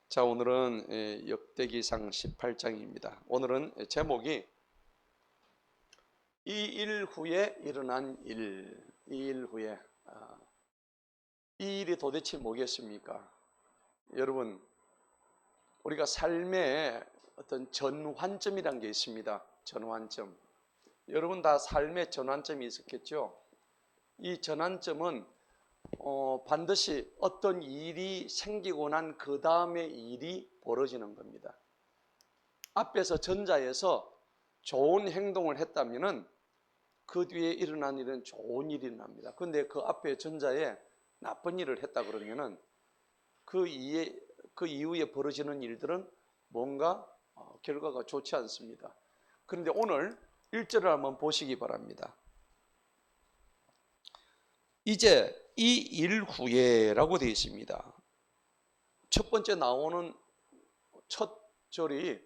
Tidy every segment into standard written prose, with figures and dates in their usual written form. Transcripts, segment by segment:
자, 오늘은 역대기상 18장입니다. 오늘은 제목이 이 일 후에 일어난 일. 이 일 후에 이 일이 도대체 뭐겠습니까? 여러분, 우리가 삶의 어떤 전환점이란 게 있습니다. 전환점. 여러분 다 삶의 전환점이 있었겠죠? 이 전환점은 반드시 어떤 일이 생기고 난 그 다음에 일이 벌어지는 겁니다. 앞에서 전자에서 좋은 행동을 했다면 그 뒤에 일어난 일은 좋은 일이 납니다. 그런데 그 앞에 전자에 나쁜 일을 했다 그러면은 그 이후에 벌어지는 일들은 뭔가 결과가 좋지 않습니다. 그런데 오늘 1절을 한번 보시기 바랍니다. 이제 이 일 후에라고 되어 있습니다. 첫 번째 나오는 첫 절이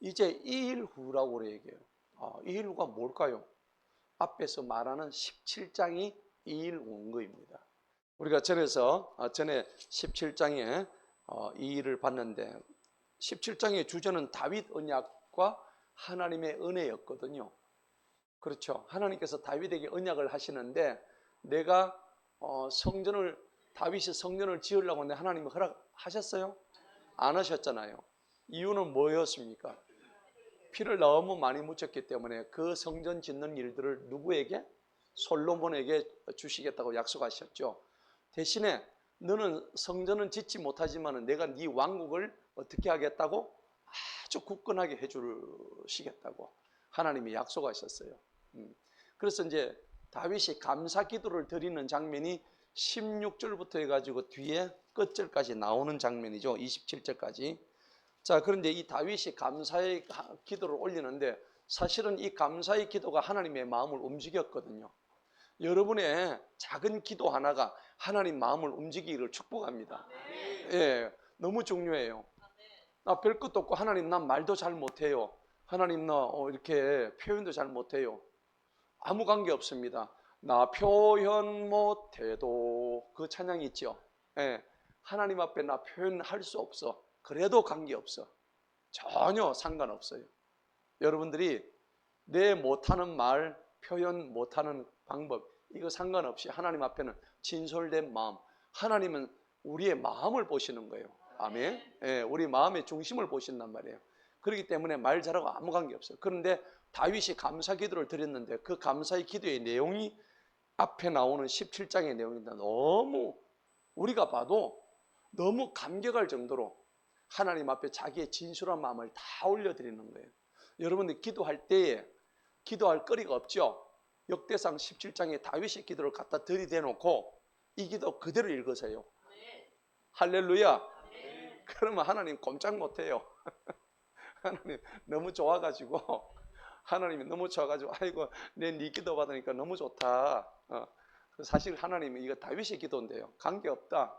이제 이 일 후라고 얘기해요. 이 일 후가 뭘까요? 앞에서 말하는 17장이 이 일 후인 거입니다. 우리가 전에 17장에 이 일을 봤는데 17장의 주제는 다윗 언약과 하나님의 은혜였거든요. 그렇죠. 하나님께서 다윗에게 언약을 하시는데 내가 다윗이 성전을 지으려고 하는데 하나님이 허락하셨어요? 안 하셨잖아요. 이유는 뭐였습니까? 피를 너무 많이 묻혔기 때문에 그 성전 짓는 일들을 누구에게? 솔로몬에게 주시겠다고 약속하셨죠. 대신에 너는 성전은 짓지 못하지만 내가 네 왕국을 어떻게 하겠다고? 아주 굳건하게 해주시겠다고 하나님이 약속하셨어요. 그래서 이제 다윗이 감사 기도를 드리는 장면이 16절부터 해가지고 뒤에 끝절까지 나오는 장면이죠. 27절까지. 자, 그런데 이 다윗이 감사의 기도를 올리는데 사실은 이 감사의 기도가 하나님의 마음을 움직였거든요. 여러분의 작은 기도 하나가 하나님 마음을 움직이기를 축복합니다. 예, 너무 중요해요. 나 별 것도 없고 하나님 난 말도 잘 못해요. 하나님 나 이렇게 표현도 잘 못해요. 아무 관계 없습니다. 나 표현 못해도 그 찬양이 있죠. 예, 하나님 앞에 나 표현할 수 없어. 그래도 관계없어. 전혀 상관없어요. 여러분들이 내 못하는 말, 표현 못하는 방법 이거 상관없이 하나님 앞에는 진솔된 마음, 하나님은 우리의 마음을 보시는 거예요. 아멘. 예, 우리 마음의 중심을 보신단 말이에요. 그렇기 때문에 말 잘하고 아무 관계없어요. 그런데 다윗이 감사 기도를 드렸는데 그 감사의 기도의 내용이 앞에 나오는 17장의 내용인데 너무 우리가 봐도 너무 감격할 정도로 하나님 앞에 자기의 진솔한 마음을 다 올려드리는 거예요. 여러분들 기도할 때에 기도할 거리가 없죠. 역대상 17장에 다윗의 기도를 갖다 들이대놓고 이 기도 그대로 읽으세요. 할렐루야. 그러면 하나님 꼼짝 못해요. 하나님 너무 좋아가지고 하나님이 너무 좋아가지고 아이고 내 네 기도 받으니까 너무 좋다. 사실 하나님은 이거 다윗의 기도인데요. 관계없다.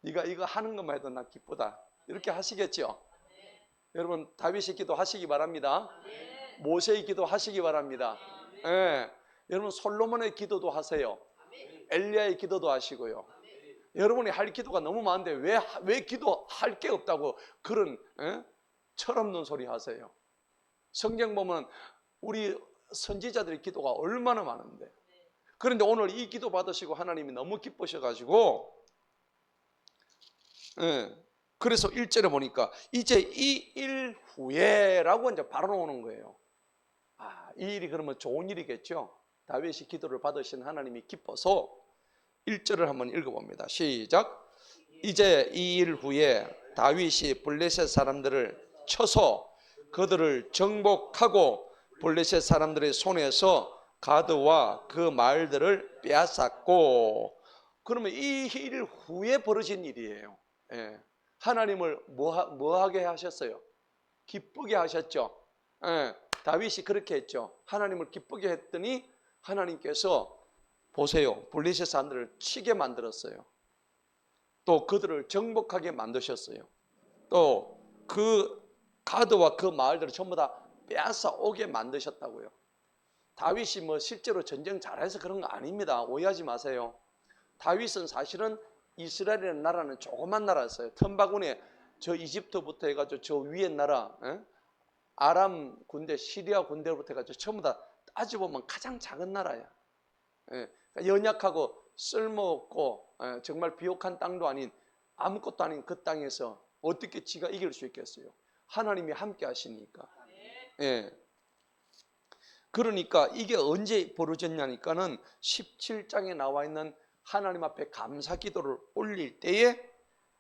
네가 이거 하는 것만 해도 나 기쁘다. 이렇게 하시겠죠. 여러분 다윗의 기도 하시기 바랍니다. 모세의 기도 하시기 바랍니다. 예. 여러분 솔로몬의 기도도 하세요. 엘리야의 기도도 하시고요. 여러분이 할 기도가 너무 많은데 왜 기도할 게 없다고 그런 철없는 소리 하세요. 성경 보면 우리 선지자들의 기도가 얼마나 많은데. 그런데 오늘 이 기도 받으시고 하나님이 너무 기쁘셔가지고 그래서 1절에 보니까 이제 이 일 후에라고 이제 바로 나오는 거예요. 이 일이 그러면 좋은 일이겠죠. 다윗이 기도를 받으신 하나님이 기뻐서 1절을 한번 읽어봅니다. 시작. 이제 이 일 후에 다윗이 블레셋 사람들을 쳐서 그들을 정복하고 블레셋 사람들의 손에서 가드와 그 말들을 빼앗았고. 그러면 이 일 후에 벌어진 일이에요. 예. 하나님을 뭐 하게 하셨어요? 기쁘게 하셨죠. 예. 다윗이 그렇게 했죠. 하나님을 기쁘게 했더니 하나님께서 보세요. 블레셋 사람들을 치게 만들었어요. 또 그들을 정복하게 만드셨어요. 또 그 가드와 그 마을들을 전부 다 빼앗아 오게 만드셨다고요. 다윗이 뭐 실제로 전쟁 잘해서 그런 거 아닙니다. 오해하지 마세요. 다윗은 사실은 이스라엘이라는 나라는 조그만 나라였어요. 틈바구니에 저 이집트부터 해가지고 저 위에 나라, 아람 군대, 시리아 군대부터 해가지고 전부 다 따져보면 가장 작은 나라야. 그러니까 연약하고 쓸모없고 정말 비옥한 땅도 아닌 아무것도 아닌 그 땅에서 어떻게 지가 이길 수 있겠어요? 하나님이 함께 하시니까. 예. 그러니까 이게 언제 벌어졌냐니까는 17장에 나와 있는 하나님 앞에 감사 기도를 올릴 때에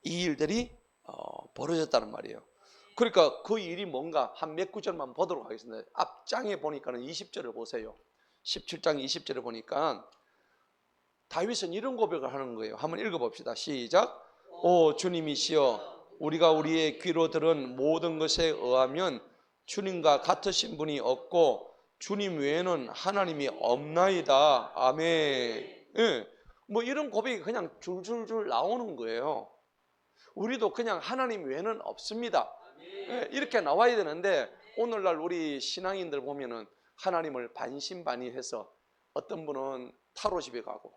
이 일들이 벌어졌다는 말이에요. 그러니까 그 일이 뭔가 한 몇 구절만 보도록 하겠습니다. 앞장에 보니까는 20절을 보세요. 17장 20절에 보니까 다윗은 이런 고백을 하는 거예요. 한번 읽어봅시다. 시작. 오 주님이시여, 우리가 우리의 귀로 들은 모든 것에 의하면 주님과 같으신 분이 없고 주님 외에는 하나님이 없나이다. 아멘. 예. 뭐 이런 고백이 그냥 줄줄줄 나오는 거예요. 우리도 그냥 하나님 외에는 없습니다. 예, 이렇게 나와야 되는데 오늘날 우리 신앙인들 보면은 하나님을 반신반의해서 어떤 분은 타로집에 가고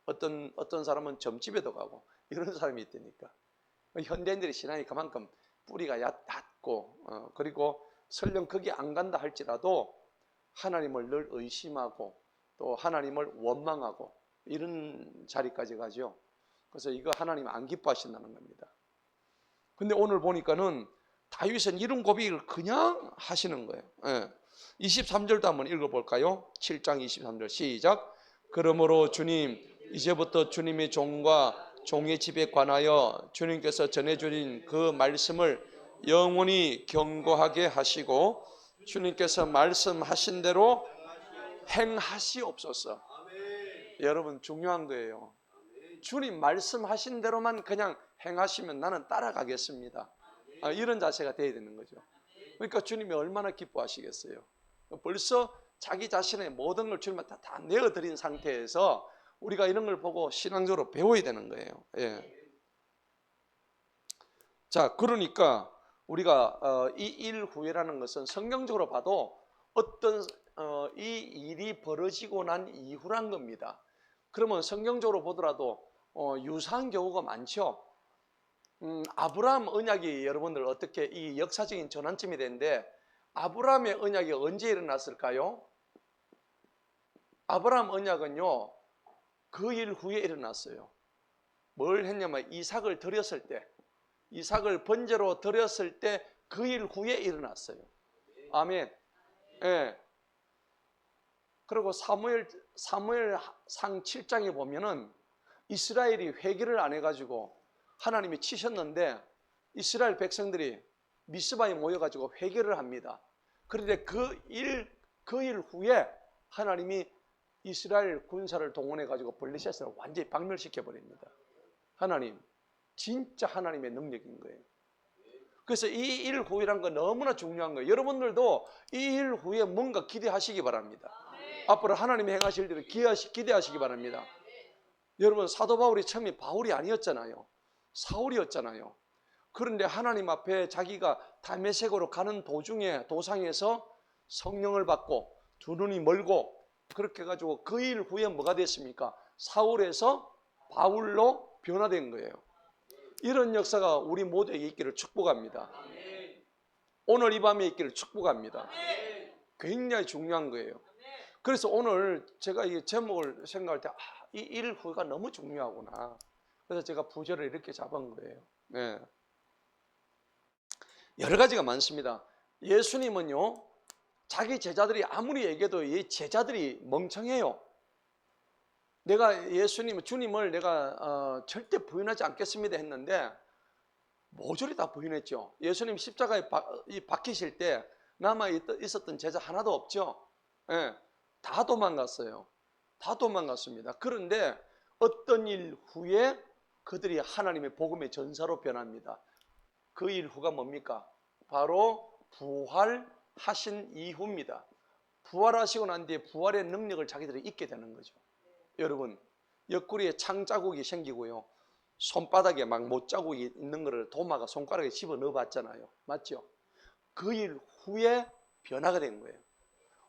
어떤 사람은 점집에도 가고 이런 사람이 있다니까. 현대인들의 신앙이 그만큼 뿌리가 얕고 그리고 설령 거기 안 간다 할지라도 하나님을 늘 의심하고 또 하나님을 원망하고 이런 자리까지 가죠. 그래서 이거 하나님 안 기뻐하신다는 겁니다. 근데 오늘 보니까는 다윗은 이런 고백을 그냥 하시는 거예요. 23절도 한번 읽어볼까요? 7장 23절 시작. 그러므로 주님, 이제부터 주님의 종과 종의 집에 관하여 주님께서 전해주신 그 말씀을 영원히 경고하게 하시고 주님께서 말씀하신 대로 행하시옵소서. 여러분 중요한 거예요. 주님 말씀하신 대로만 그냥 행하시면 나는 따라가겠습니다. 이런 자세가 돼야 되는 거죠. 그러니까 주님이 얼마나 기뻐하시겠어요. 벌써 자기 자신의 모든 걸 주님한테 다 내어드린 상태에서 우리가 이런 걸 보고 신앙적으로 배워야 되는 거예요. 예. 자, 그러니까 우리가 이 일 후에라는 것은 성경적으로 봐도 어떤 이 일이 벌어지고 난 이후란 겁니다. 그러면 성경적으로 보더라도 유사한 경우가 많죠. 아브라함 언약이 여러분들 어떻게 이 역사적인 전환점이 되는데 아브라함의 언약이 언제 일어났을까요? 아브라함 언약은요 그 일 후에 일어났어요. 뭘 했냐면 이삭을 드렸을 때, 이삭을 번제로 드렸을 때 그 일 후에 일어났어요. 아멘. 예. 그리고 사무엘상 7장에 보면은 이스라엘이 회개를 안 해가지고 하나님이 치셨는데 이스라엘 백성들이 미스바에 모여가지고 회개를 합니다. 그런데 그 일 후에 하나님이 이스라엘 군사를 동원해가지고 블레셋을 완전히 박멸시켜 버립니다. 하나님, 진짜 하나님의 능력인 거예요. 그래서 이 일 후에란 건 너무나 중요한 거예요. 여러분들도 이 일 후에 뭔가 기대하시기 바랍니다. 앞으로 하나님이 행하실 일을 기대하시기 바랍니다. 여러분 사도 바울이 처음에 바울이 아니었잖아요. 사울이었잖아요. 그런데 하나님 앞에 자기가 다메섹으로 가는 도중에 도상에서 성령을 받고 두 눈이 멀고 그렇게 해가지고 그 일 후에 뭐가 됐습니까? 사울에서 바울로 변화된 거예요. 이런 역사가 우리 모두에게 있기를 축복합니다. 오늘 이 밤에 있기를 축복합니다. 굉장히 중요한 거예요. 그래서 오늘 제가 이 제목을 생각할 때 이 일 후가 너무 중요하구나. 그래서 제가 부제를 이렇게 잡은 거예요. 네. 여러 가지가 많습니다. 예수님은요 자기 제자들이 아무리 얘기해도 이 제자들이 멍청해요. 내가 주님을 내가 절대 부인하지 않겠습니다 했는데 모조리 다 부인했죠. 예수님 십자가에 박히실 때 남아 있었던 제자 하나도 없죠. 예, 다 도망갔어요. 다 도망갔습니다. 그런데 어떤 일 후에 그들이 하나님의 복음의 전사로 변합니다. 그 일 후가 뭡니까? 바로 부활하신 이후입니다. 부활하시고 난 뒤에 부활의 능력을 자기들이 잊게 되는 거죠. 여러분 옆구리에 창자국이 생기고요. 손바닥에 막 못자국이 있는 거를 도마가 손가락에 집어 넣어 봤잖아요. 맞죠? 그 일 후에 변화가 된 거예요.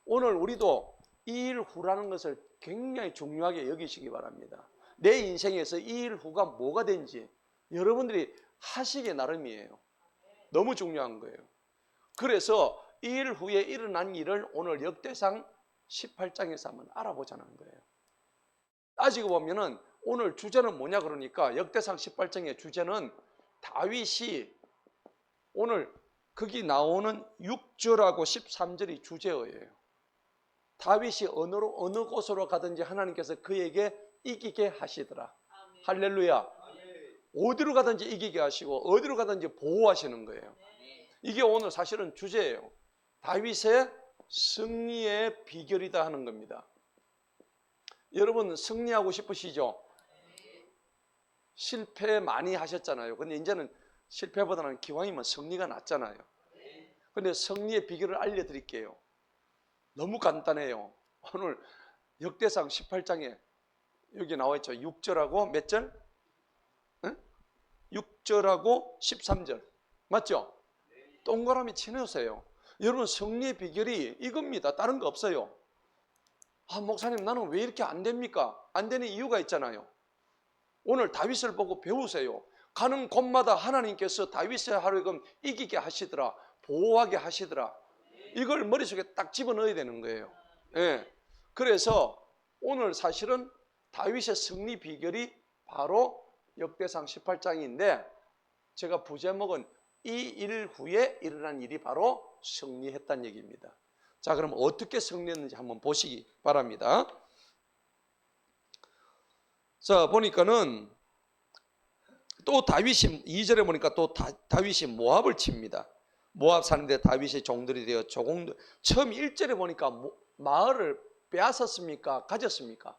오늘 우리도 이 일 후라는 것을 굉장히 중요하게 여기시기 바랍니다. 내 인생에서 이 일 후가 뭐가 된지 여러분들이 하시기 나름이에요. 너무 중요한 거예요. 그래서 이 일 후에 일어난 일을 오늘 역대상 18장에서 한번 알아보자는 거예요. 따지고 보면은 오늘 주제는 뭐냐 그러니까 역대상 18장의 주제는 다윗이 오늘 거기 나오는 6절하고 13절이 주제어예요. 다윗이 어느 곳으로 가든지 하나님께서 그에게 이기게 하시더라. 할렐루야. 어디로 가든지 이기게 하시고 어디로 가든지 보호하시는 거예요. 이게 오늘 사실은 주제예요. 다윗의 승리의 비결이다 하는 겁니다. 여러분 승리하고 싶으시죠? 실패 많이 하셨잖아요. 근데 이제는 실패보다는 기왕이면 승리가 낫잖아요. 근데 승리의 비결을 알려드릴게요. 너무 간단해요. 오늘 역대상 18장에 여기 나와 있죠. 6절하고 몇 절? 6절하고 13절 맞죠? 동그라미 치놓으세요. 여러분 승리의 비결이 이겁니다. 다른 거 없어요. 아 목사님 나는 왜 이렇게 안 됩니까? 안 되는 이유가 있잖아요. 오늘 다윗을 보고 배우세요. 가는 곳마다 하나님께서 다윗의 하루금 이기게 하시더라. 보호하게 하시더라. 이걸 머릿속에 딱 집어넣어야 되는 거예요. 예. 그래서 오늘 사실은 다윗의 승리 비결이 바로 역대상 18장인데 제가 부제목은 이 일 후에 일어난 일이 바로 승리했다는 얘기입니다. 자, 그럼 어떻게 승리했는지 한번 보시기 바랍니다. 자, 보니까는 또 다윗이 2절에 보니까 또 다윗이 모압을 칩니다. 모압 사는데 다윗의 종들이 되어 조공들. 처음 1절에 보니까 마을을 빼앗았습니까? 가졌습니까?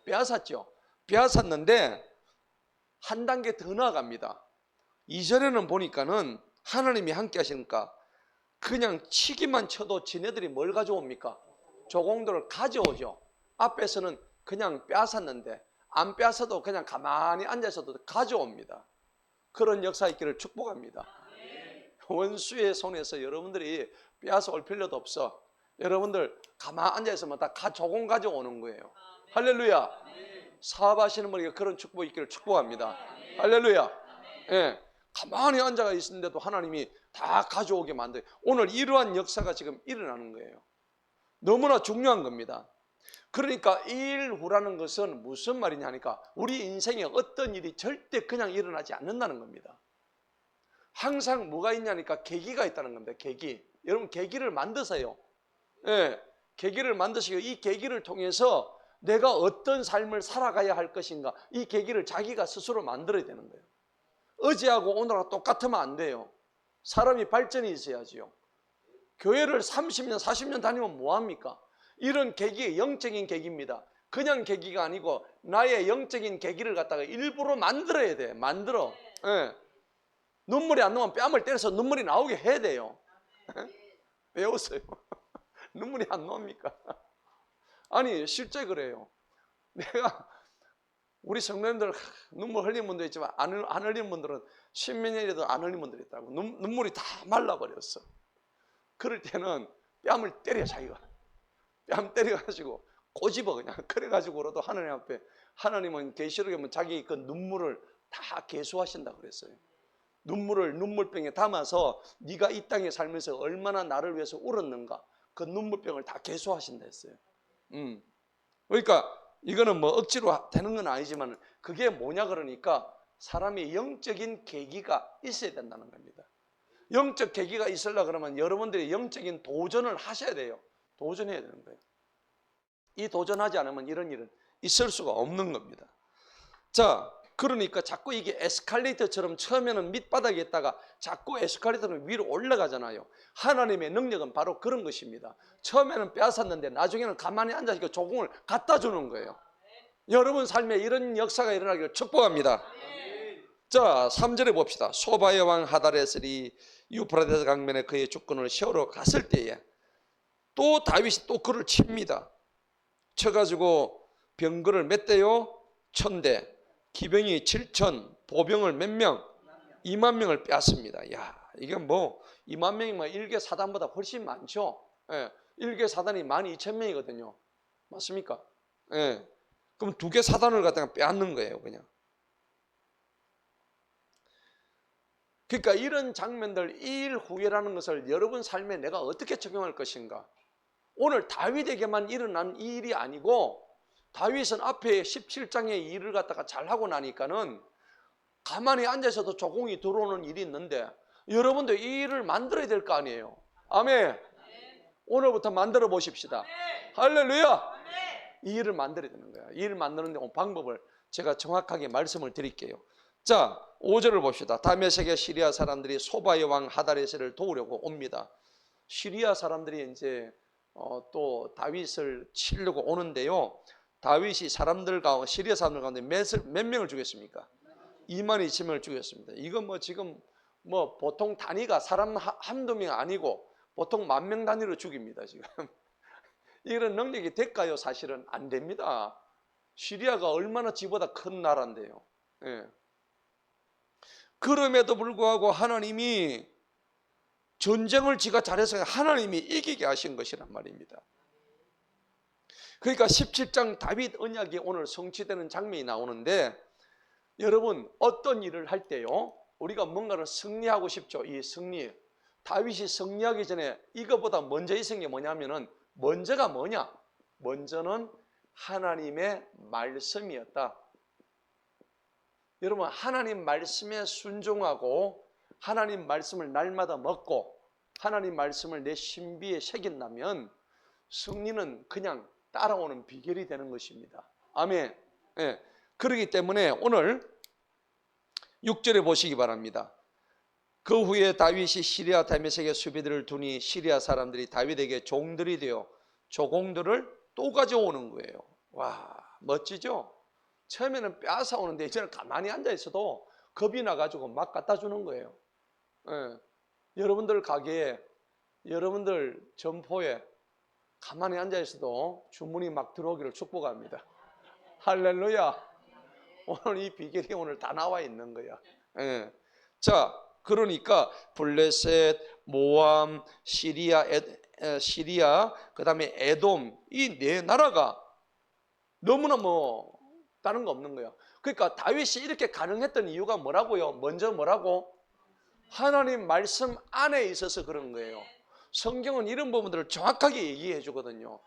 빼앗았죠. 빼앗았는데 한 단계 더 나아갑니다. 2절에는 보니까는 하나님이 함께 하시니까 그냥 치기만 쳐도 지네들이 뭘 가져옵니까? 조공들을 가져오죠. 앞에서는 그냥 빼앗았는데 안 빼앗아도 그냥 가만히 앉아있어도 가져옵니다. 그런 역사 있기를 축복합니다. 원수의 손에서 여러분들이 빼앗아 올 필요도 없어. 여러분들 가만히 앉아있으면 다 조공 가져오는 거예요. 할렐루야. 사업하시는 분에게 그런 축복이 있기를 축복합니다. 할렐루야. 예, 가만히 앉아 있는데도 하나님이 다 가져오게 만들어요. 오늘 이러한 역사가 지금 일어나는 거예요. 너무나 중요한 겁니다. 그러니까 이 일 후라는 것은 무슨 말이냐 하니까 우리 인생에 어떤 일이 절대 그냥 일어나지 않는다는 겁니다. 항상 뭐가 있냐니까 계기가 있다는 겁니다. 계기. 여러분 계기를 만드세요. 예, 계기를 만드시고 이 계기를 통해서 내가 어떤 삶을 살아가야 할 것인가 이 계기를 자기가 스스로 만들어야 되는 거예요. 어제하고 오늘하고 똑같으면 안 돼요. 사람이 발전이 있어야지요. 교회를 30년 40년 다니면 뭐합니까? 이런 계기가 영적인 계기입니다. 그냥 계기가 아니고 나의 영적인 계기를 갖다가 일부러 만들어야 돼. 만들어. 예. 눈물이 안 나오면 뺨을 때려서 눈물이 나오게 해야 돼요. 왜 웃어요? 눈물이 안 나옵니까? 아니 실제 그래요. 내가 우리 성도님들 눈물 흘리는 분도 있지만 안 흘리는 분들은 십몇 년이라도 안 흘리는 분들이 있다고. 눈물이 다 말라버렸어. 그럴 때는 뺨을 때려 자기가. 뺨 때려가지고 꼬집어 그냥. 그래가지고라도 하나님 앞에 하나님은 계시록에 보면 자기 그 눈물을 다 계수하신다 그랬어요. 눈물을 눈물병에 담아서 네가 이 땅에 살면서 얼마나 나를 위해서 울었는가 그 눈물병을 다 계수하신다 했어요. 그러니까 이거는 뭐 억지로 되는 건 아니지만 그게 뭐냐 그러니까 사람이 영적인 계기가 있어야 된다는 겁니다. 영적 계기가 있으려고 그러면 여러분들이 영적인 도전을 하셔야 돼요. 도전해야 되는 거예요. 이 도전하지 않으면 이런 일은 있을 수가 없는 겁니다. 자, 그러니까 자꾸 이게 에스컬레이터처럼 처음에는 밑바닥에 있다가 자꾸 에스컬레이터는 위로 올라가잖아요. 하나님의 능력은 바로 그런 것입니다. 처음에는 빼앗았는데 나중에는 가만히 앉아서 조공을 갖다 주는 거예요. 여러분 삶에 이런 역사가 일어나기를 축복합니다. 자, 3절에 봅시다. 소바의 왕 하다레셀이 유프라데스 강변에 그의 주권을 세우러 갔을 때에 또 다윗이 또 그를 칩니다. 쳐가지고 병거를 몇 대요? 1000대, 기병이 7000, 보병을 몇 명? 2만 명을 빼앗습니다. 야, 이게 뭐 2만 명이면 1개 사단보다 훨씬 많죠. 예, 1개 사단이 12,000명이거든요. 맞습니까? 예. 그럼 두 개 사단을 갖다가 빼앗는 거예요, 그냥. 그러니까 이런 장면들, 이 일 후회라는 것을 여러분 삶에 내가 어떻게 적용할 것인가? 오늘 다윗에게만 일어난 이 일이 아니고 다윗은 앞에 17장의 일을 갖다가 잘하고 나니까는 가만히 앉아서도 조공이 들어오는 일이 있는데 여러분도 이 일을 만들어야 될 거 아니에요. 아멘. 오늘부터 만들어 보십시다. 할렐루야. 이 일을 만들어야 되는 거야. 이 일을 만드는 방법을 제가 정확하게 말씀을 드릴게요. 자, 5절을 봅시다. 다메섹의 시리아 사람들이 소바의 왕 하다레셀을 도우려고 옵니다. 시리아 사람들이 이제 또 다윗을 치려고 오는데요. 다윗이 사람들과 시리아 사람들 가운데 몇 명을 죽였습니까? 22,000명을 죽였습니다. 이건 뭐 지금 뭐 보통 단위가 사람 한두 명 아니고 보통 10,000명 단위로 죽입니다, 지금. 이런 능력이 될까요? 사실은 안 됩니다. 시리아가 얼마나 지보다 큰 나라인데요. 예. 그럼에도 불구하고 하나님이 전쟁을 지가 잘해서 하나님이 이기게 하신 것이란 말입니다. 그러니까 17장 다윗 언약이 오늘 성취되는 장면이 나오는데 여러분 어떤 일을 할 때요 우리가 뭔가를 승리하고 싶죠. 이 승리, 다윗이 승리하기 전에 이거보다 먼저 있은 게 뭐냐면은 먼저가 뭐냐? 먼저는 하나님의 말씀이었다. 여러분 하나님 말씀에 순종하고 하나님 말씀을 날마다 먹고 하나님 말씀을 내 신비에 새긴다면 승리는 그냥 따라오는 비결이 되는 것입니다. 아멘. 예. 그렇기 때문에 오늘 6절에 보시기 바랍니다. 그 후에 다윗이 시리아 다메섹에 수비들을 두니 시리아 사람들이 다윗에게 종들이 되어 조공들을 또 가져오는 거예요. 와, 멋지죠? 처음에는 빼앗아 오는데 이제는 가만히 앉아 있어도 겁이 나가지고 막 갖다 주는 거예요. 예. 여러분들 가게에, 여러분들 점포에 가만히 앉아 있어도 주문이 막 들어오기를 축복합니다. 할렐루야. 오늘 이 비결이 오늘 다 나와 있는 거야. 예. 자, 그러니까 블레셋, 모암, 시리아, 그다음에 에돔 이 네 나라가 너무나 뭐 다른 거 없는 거야. 그러니까 다윗이 이렇게 가능했던 이유가 뭐라고요? 먼저 뭐라고? 하나님 말씀 안에 있어서 그런 거예요. 성경은 이런 부분들을 정확하게 얘기해 주거든요.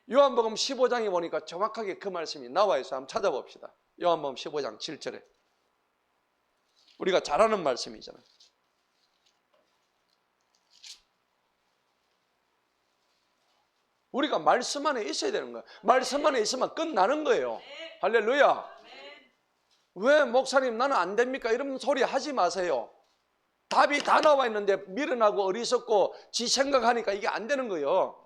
요한복음 15장에 보니까 정확하게 그 말씀이 나와 있어요. 한번 찾아봅시다. 요한복음 15장 7절에 우리가 잘 아는 말씀이잖아요. 우리가 말씀 안에 있어야 되는 거예요. 말씀 안에 있으면 끝나는 거예요. 할렐루야. 왜 목사님 나는 안 됩니까? 이런 소리 하지 마세요. 답이 다 나와 있는데 미련하고 어리석고 지 생각하니까 이게 안 되는 거예요.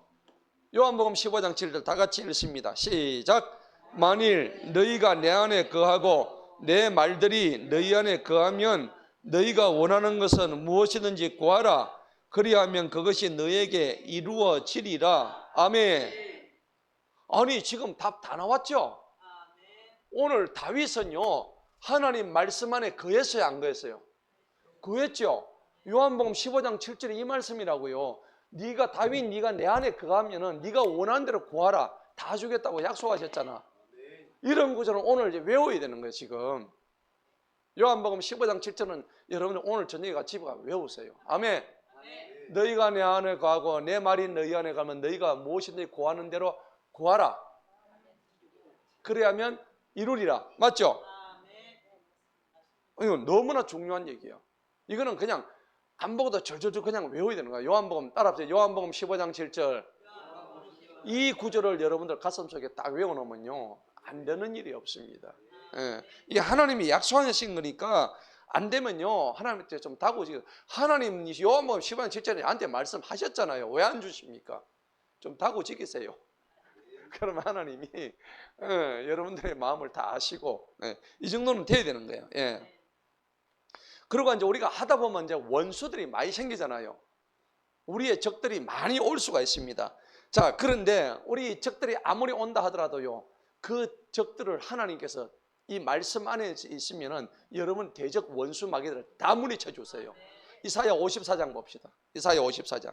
요한복음 15장 7절 다 같이 읽습니다. 시작. 만일 너희가 내 안에 거하고 내 말들이 너희 안에 거하면 너희가 원하는 것은 무엇이든지 구하라. 그리하면 그것이 너희에게 이루어지리라. 아멘. 아니 지금 답 다 나왔죠? 오늘 다윗은요 하나님 말씀 안에 거했어요, 안 거했어요? 거했죠. 요한복음 15장 7절에 이 말씀이라고요. 네가 다윗 네가 내 안에 거하면은 네가 원하는 대로 구하라. 다 주겠다고 약속하셨잖아. 이런 구절은 오늘 이제 외워야 되는 거예요, 지금. 요한복음 15장 7절은 여러분들 오늘 저녁에 같이 집에 가서 외우세요. 아멘. 너희가 내 안에 거하고 내 말이 너희 안에 가면 너희가 무엇이든지 구하는 대로 구하라. 그래야면 이루리라. 맞죠? 이건 너무나 중요한 얘기예요. 이거는 그냥 안 보고도 절절절 그냥 외워야 되는 거야. 요한복음 따라합시다. 요한복음 15장 7절. 이 구절을 여러분들 가슴속에 딱 외워놓으면요 안 되는 일이 없습니다. 예. 이게 하나님이 약속하신 거니까 안 되면요 하나님한테 좀 다그치고 하나님 요한복음 15장 7절에 나한테 말씀하셨잖아요. 왜 안 주십니까? 좀 다그치겠어요. 그러면 하나님이 여러분들의 마음을 다 아시고 이 정도는 돼야 되는 거예요. 예. 그리고 이제 우리가 하다 보면 이제 원수들이 많이 생기잖아요. 우리의 적들이 많이 올 수가 있습니다. 자, 그런데 우리 적들이 아무리 온다 하더라도요, 그 적들을 하나님께서 이 말씀 안에 있으면은 여러분 대적 원수 마귀들을 다 물리쳐 주세요. 이사야 54장 봅시다. 이사야 54장.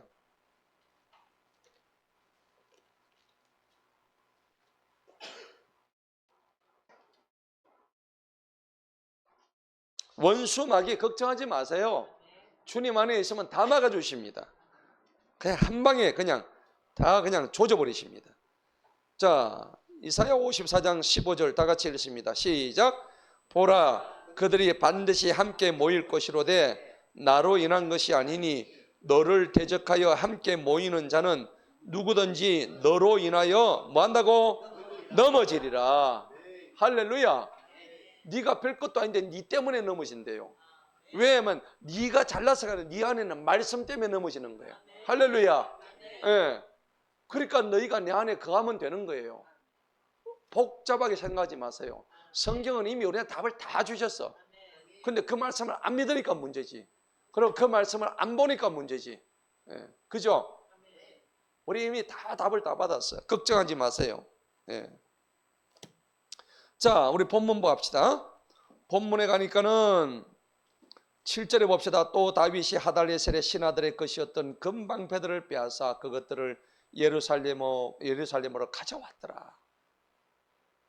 원수 마귀 걱정하지 마세요. 주님 안에 있으면 다 막아주십니다. 그냥 한 방에 그냥 다 그냥 조져버리십니다. 자, 이사야 54장 15절 다 같이 읽습니다. 시작. 보라, 그들이 반드시 함께 모일 것이로되 나로 인한 것이 아니니 너를 대적하여 함께 모이는 자는 누구든지 너로 인하여 뭐한다고? 넘어지리라. 할렐루야. 네가 별것도 아닌데 네 때문에 넘어진대요. 왜냐면 네가 잘나서가 아니라 네 안에는 말씀 때문에 넘어지는 거예요. 할렐루야. 예. 그러니까 너희가 내 안에 거하면 되는 거예요. 복잡하게 생각하지 마세요. 성경은 이미 우리한테 답을 다 주셨어. 근데 그 말씀을 안 믿으니까 문제지. 그리고 그 말씀을 안 보니까 문제지. 예. 그죠? 우리 이미 다 답을 다 받았어요. 걱정하지 마세요. 예. 자, 우리 본문 봅시다. 본문에 가니까는 7절에 봅시다. 또 다윗이 하달레셀의 신하들의 것이었던 금방패들을 빼앗아 그것들을 예루살렘으로 가져왔더라.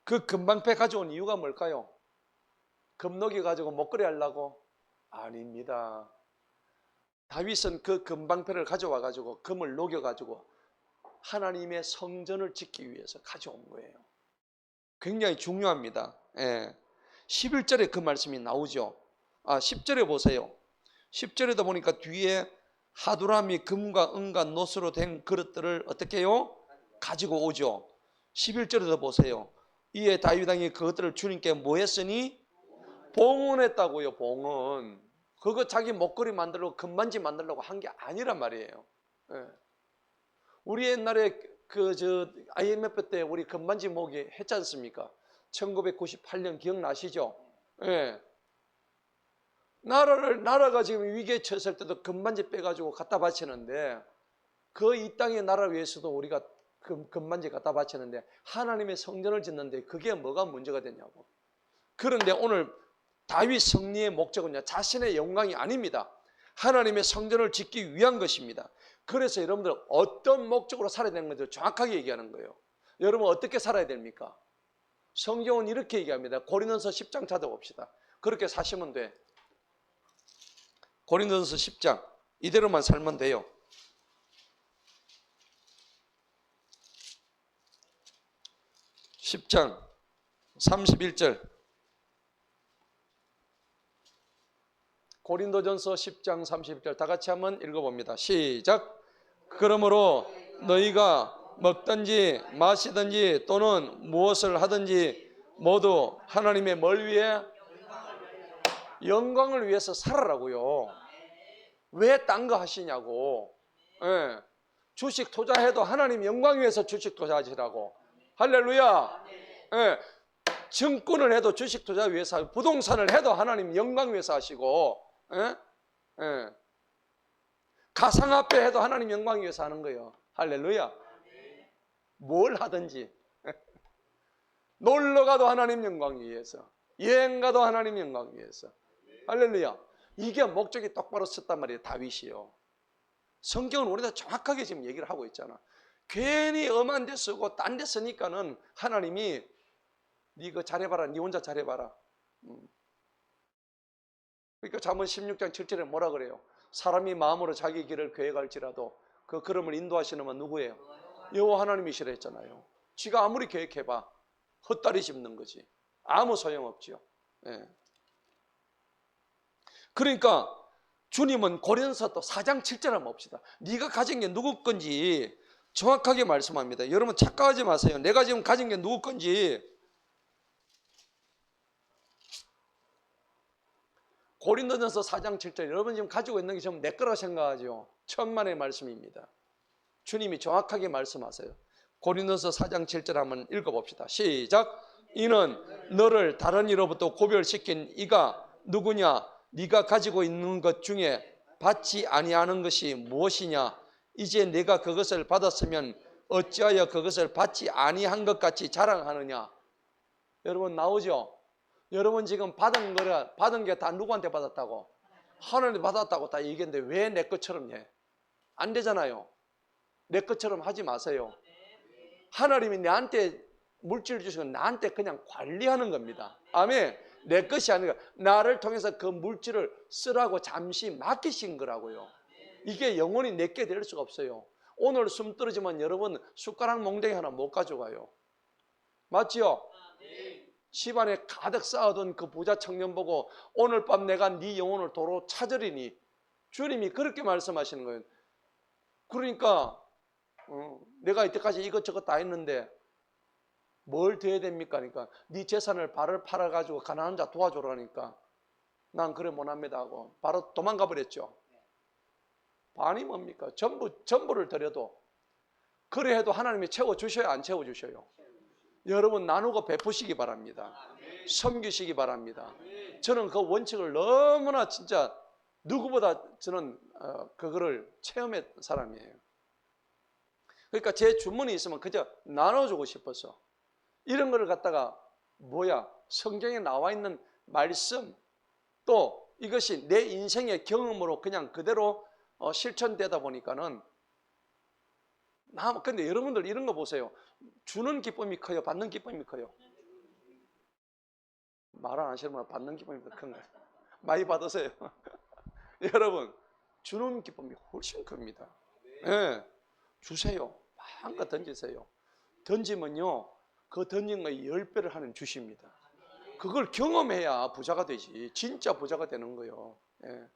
그 금방패 가져온 이유가 뭘까요? 금녹이 가지고 목걸이 하려고? 아닙니다. 다윗은 그 금방패를 가져와 가지고 금을 녹여 가지고 하나님의 성전을 짓기 위해서 가져온 거예요. 굉장히 중요합니다. 예. 11절에 그 말씀이 나오죠. 10절에 보세요. 10절에도 보니까 뒤에 하두람이 금과 은과 노스로 된 그릇들을 어떻게 해요? 가지고 오죠. 11절에도 보세요. 이에 다윗 왕이 그것들을 주님께 뭐 했으니? 봉헌했다고요. 봉헌. 그거 자기 목걸이 만들려고 금반지 만들려고 한 게 아니란 말이에요. 예. 우리 옛날에 IMF 때 우리 금반지 모기 했지 않습니까? 1998년 기억나시죠? 예. 나라가 지금 위기에 처했을 때도 금반지 빼가지고 갖다 바치는데 그 이 땅의 나라 위해서도 우리가 금반지 갖다 바치는데 하나님의 성전을 짓는데 그게 뭐가 문제가 되냐고. 그런데 오늘 다윗 승리의 목적은요, 자신의 영광이 아닙니다. 하나님의 성전을 짓기 위한 것입니다. 그래서 여러분들 어떤 목적으로 살아야 되는 건지 정확하게 얘기하는 거예요. 여러분 어떻게 살아야 됩니까? 성경은 이렇게 얘기합니다. 고린도서 10장 찾아봅시다. 그렇게 사시면 돼. 고린도서 10장 이대로만 살면 돼요. 10장 31절 고린도전서 10장 31절 다 같이 한번 읽어봅니다. 시작. 그러므로 너희가 먹든지 마시든지 또는 무엇을 하든지 모두 하나님의 뭘 위해? 영광을 위해서 살아라고요. 왜 딴 거 하시냐고. 예. 주식 투자해도 하나님 영광 위해서 주식 투자하시라고. 할렐루야. 예. 증권을 해도 주식 투자 위해서 하고 부동산을 해도 하나님 영광 위해서 하시고, 예? 예. 가상화폐 해도 하나님 영광 위해서 하는 거예요. 할렐루야. 뭘 하든지 놀러 가도 하나님 영광 위해서, 여행 가도 하나님 영광 위해서. 할렐루야. 이게 목적이 똑바로 섰단 말이에요. 다윗이요. 성경은 우리가 정확하게 지금 얘기를 하고 있잖아. 괜히 엄한 데 쓰고 딴 데 쓰니까는 하나님이 네 이거 잘해봐라, 네 혼자 잘해봐라. 그러니까 잠언 16장 7절에 뭐라 그래요? 사람이 마음으로 자기 길을 계획할지라도 그 걸음을 인도하시는 분 누구예요? 여호와 하나님이시라 했잖아요. 지가 아무리 계획해봐 헛다리 짚는 거지. 아무 소용없지요. 예. 그러니까 주님은 고린도서 또 4장 7절 한번 봅시다. 네가 가진 게 누구 건지 정확하게 말씀합니다. 여러분 착각하지 마세요. 내가 지금 가진 게 누구 건지. 고린도전서 4장 7절 여러분 지금 가지고 있는 게 지금 내 거라고 생각하죠. 천만의 말씀입니다. 주님이 정확하게 말씀하세요. 고린도전서 4장 7절 한번 읽어봅시다. 시작. 이는 너를 다른 이로부터 구별시킨 이가 누구냐? 네가 가지고 있는 것 중에 받지 아니하는 것이 무엇이냐? 이제 내가 그것을 받았으면 어찌하여 그것을 받지 아니한 것 같이 자랑하느냐? 여러분 나오죠? 여러분 지금 받은 게 다 누구한테 받았다고? 하나님한테 받았다고 다 얘기했는데 왜 내 것처럼 해? 안 되잖아요. 내 것처럼 하지 마세요. 하나님이 나한테 물질을 주시고 나한테 그냥 관리하는 겁니다. 아멘. 내 것이 아니라 나를 통해서 그 물질을 쓰라고 잠시 맡기신 거라고요. 이게 영원히 내게 될 수가 없어요. 오늘 숨 떨어지면 여러분 숟가락 몽댕이 하나 못 가져가요. 맞지요? 집안에 가득 쌓아둔 그 부자 청년 보고 오늘 밤 내가 네 영혼을 도로 찾으리니 주님이 그렇게 말씀하시는 거예요. 그러니까 내가 이때까지 이것저것 다 했는데 뭘 더 해야 됩니까? 그러니까 네 재산을 발을 팔아가지고 가난한 자 도와주라니까 난 그래 못합니다 하고 바로 도망가 버렸죠. 반이 뭡니까? 전부를 드려도 그래 해도 하나님이 채워주셔야 안 채워주셔요? 여러분 나누고 베푸시기 바랍니다. 섬기시기 바랍니다. 저는 그 원칙을 너무나 진짜 누구보다 저는 그거를 체험한 사람이에요. 그러니까 제 주머니 있으면 그저 나눠주고 싶어서 이런 거를 갖다가 성경에 나와 있는 말씀 또 이것이 내 인생의 경험으로 그냥 그대로 실천되다 보니까는 근데 여러분들 이런 거 보세요. 주는 기쁨이 커요? 받는 기쁨이 커요? 말 안 하시는 분 받는 기쁨이 더 큰가요? 많이 받으세요. 여러분 주는 기쁨이 훨씬 큽니다. 네, 주세요. 마음껏 던지세요. 던지면요 그 던진 거에 10배를 하나님 주십니다. 그걸 경험해야 부자가 되지. 진짜 부자가 되는 거예요. 예.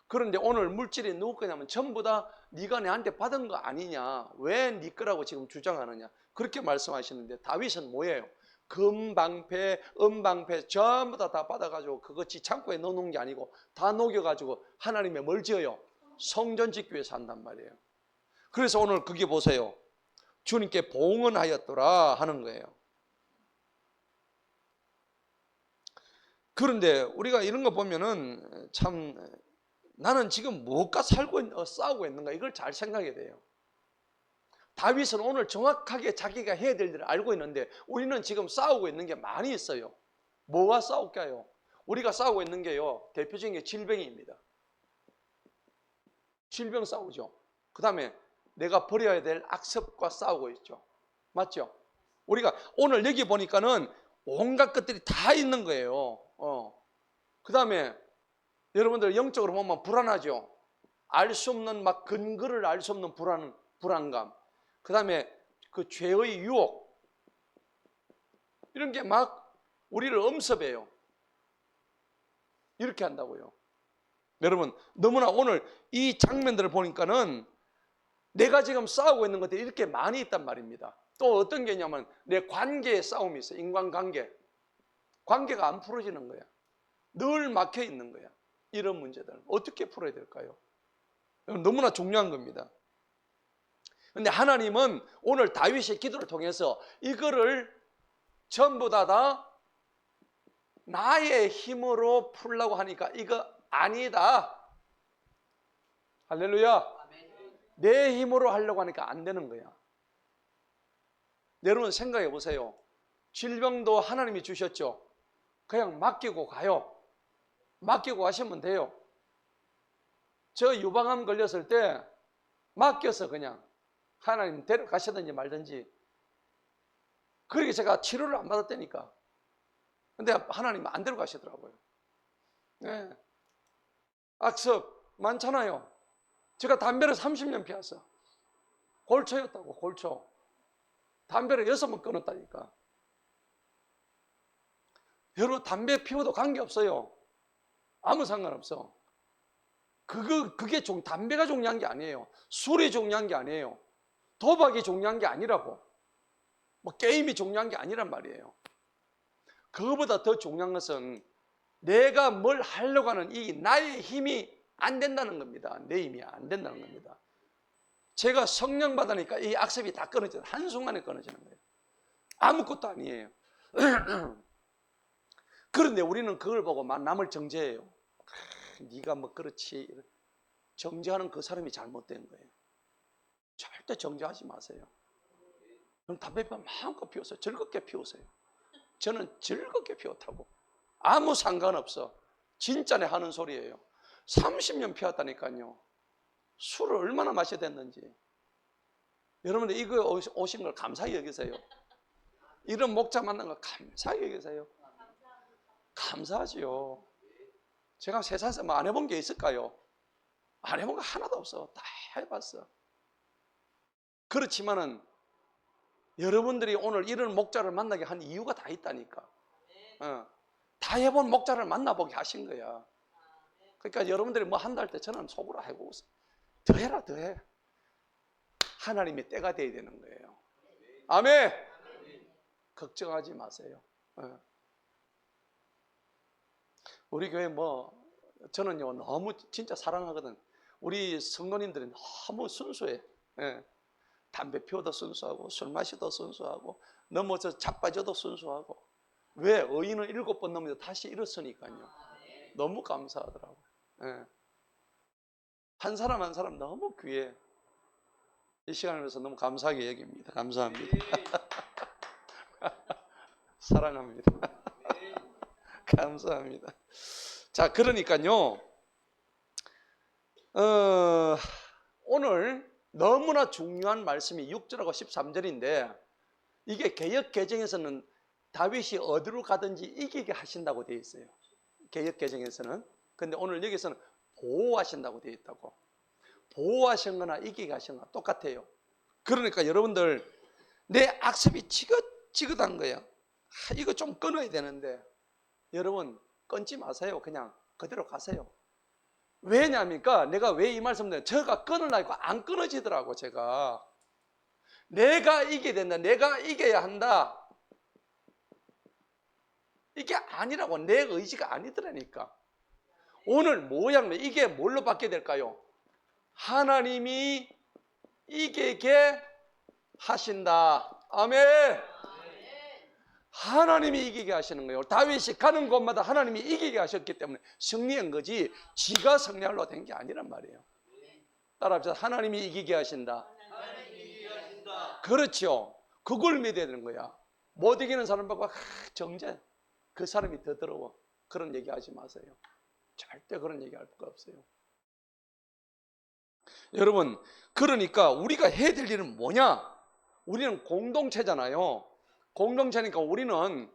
그런데 오늘 물질이 누구 거냐면 전부 다 네가 내한테 받은 거 아니냐, 왜 네 거라고 지금 주장하느냐 그렇게 말씀하시는데 다윗은 뭐예요? 금방패, 은방패 전부 다 받아가지고 그것이 창고에 넣어놓은 게 아니고 다 녹여가지고 하나님의 뭘 지어요? 성전 짓기 위해서 한단 말이에요. 그래서 오늘 그게 보세요. 주님께 봉헌하였더라 하는 거예요. 그런데 우리가 이런 거 보면은 참 나는 지금 무엇과 싸우고 있는가 이걸 잘 생각해야 돼요. 다윗은 오늘 정확하게 자기가 해야 될 일을 알고 있는데 우리는 지금 싸우고 있는 게 많이 있어요. 뭐가 싸울까요? 우리가 싸우고 있는 게요 대표적인 게 질병입니다. 질병 싸우죠. 그 다음에 내가 버려야 될 악습과 싸우고 있죠. 맞죠? 우리가 오늘 여기 보니까는 온갖 것들이 다 있는 거예요. 그 다음에 여러분들 영적으로 보면 불안하죠. 알 수 없는 막 근거를 알 수 없는 불안감. 그 다음에 그 죄의 유혹. 이런 게 막 우리를 엄습해요. 이렇게 한다고요. 여러분 너무나 오늘 이 장면들을 보니까는 내가 지금 싸우고 있는 것들이 이렇게 많이 있단 말입니다. 또 어떤 게 있냐면 내 관계의 싸움이 있어요. 인간관계. 관계가 안 풀어지는 거야. 늘 막혀 있는 거야. 이런 문제들 어떻게 풀어야 될까요? 너무나 중요한 겁니다. 그런데 하나님은 오늘 다윗의 기도를 통해서 이거를 전부 다 나의 힘으로 풀려고 하니까 이거 아니다. 할렐루야. 내 힘으로 하려고 하니까 안 되는 거야. 여러분 생각해 보세요. 질병도 하나님이 주셨죠. 그냥 맡기고 가요. 맡기고 가시면 돼요. 저 유방암 걸렸을 때 맡겨서 그냥 하나님 데려가시든지 말든지 그렇게 제가 치료를 안 받았다니까. 근데 하나님은 안 데려가시더라고요. 네. 악습 많잖아요. 제가 담배를 30년 피웠어. 골초였다고. 골초. 담배를 6번 끊었다니까. 여러분 담배 피워도 관계없어요. 아무 상관없어. 그게 담배가 중요한 게 아니에요. 술이 중요한 게 아니에요. 도박이 중요한 게 아니라고. 뭐 게임이 중요한 게 아니란 말이에요. 그거보다 더 중요한 것은 내가 뭘 하려고 하는 이 나의 힘이 안 된다는 겁니다. 내 힘이 안 된다는 겁니다. 제가 성령 받으니까 이 악습이 다 끊어져요. 한순간에 끊어지는 거예요. 아무것도 아니에요. 그런데 우리는 그걸 보고 남을 정죄해요. 네가 뭐 그렇지. 정죄하는 그 사람이 잘못된 거예요. 절대 정죄하지 마세요. 그럼 담배 마음껏 피우세요. 즐겁게 피우세요. 저는 즐겁게 피웠다고. 아무 상관없어. 진짜네 하는 소리예요. 30년 피웠다니까요. 술을 얼마나 마셔야 됐는지. 여러분들 이거 오신 걸 감사히 여기세요. 이런 목자 만난 거 감사히 여기세요. 감사하지요. 제가 세상에서 뭐 안 해본 게 있을까요? 안 해본 거 하나도 없어. 다 해봤어. 그렇지만은 여러분들이 오늘 이런 목자를 만나게 한 이유가 다 있다니까. 다 해본 목자를 만나보게 하신 거야. 그러니까 여러분들이 뭐 한다 할 때 저는 속으로 해보고 더 해라, 더 해. 하나님의 때가 돼야 되는 거예요. 아멘. 걱정하지 마세요. 우리 교회 저는요 너무 진짜 사랑하거든. 우리 성도님들이 너무 순수해. 담배 피워도 순수하고 술 마셔도 순수하고 넘어져 자빠져도 순수하고. 왜? 의인은 7번 넘어져 다시 일었으니까요. 너무 감사하더라고. 한 사람 한 사람 너무 귀해. 이 시간을 위해서 너무 감사하게 여깁니다. 감사합니다. 사랑합니다. 감사합니다. 자, 그러니까요 오늘 너무나 중요한 말씀이 6절하고 13절인데 이게 개역 개정에서는 다윗이 어디로 가든지 이기게 하신다고 되어 있어요. 개역 개정에서는. 근데 오늘 여기서는 보호하신다고 되어 있다고. 보호하신 거나 이기게 하신 거나 똑같아요. 그러니까 여러분들 내 악습이 지긋지긋한 거예요. 이거 좀 끊어야 되는데 여러분 끊지 마세요. 그냥 그대로 가세요. 왜냐합니까? 내가 왜 이 말씀을 제가 끊으려고 안 끊어지더라고. 제가 내가 이겨야 된다. 내가 이겨야 한다. 이게 아니라고. 내 의지가 아니더라니까. 오늘 모양 이게 뭘로 바뀌게 될까요? 하나님이 이기게 하신다. 아멘. 하나님이 이기게 하시는 거예요. 다윗이 가는 곳마다 하나님이 이기게 하셨기 때문에 승리한 거지 지가 승리하려고 된 게 아니란 말이에요. 따라합시다. 하나님이 이기게 하신다. 그렇죠. 그걸 믿어야 되는 거야. 못 이기는 사람 보고 정죄 그 사람이 더 더러워. 그런 얘기 하지 마세요. 절대 그런 얘기 할 수가 없어요. 여러분, 그러니까 우리가 해야 될 일은 뭐냐? 우리는 공동체잖아요. 공동체니까 우리는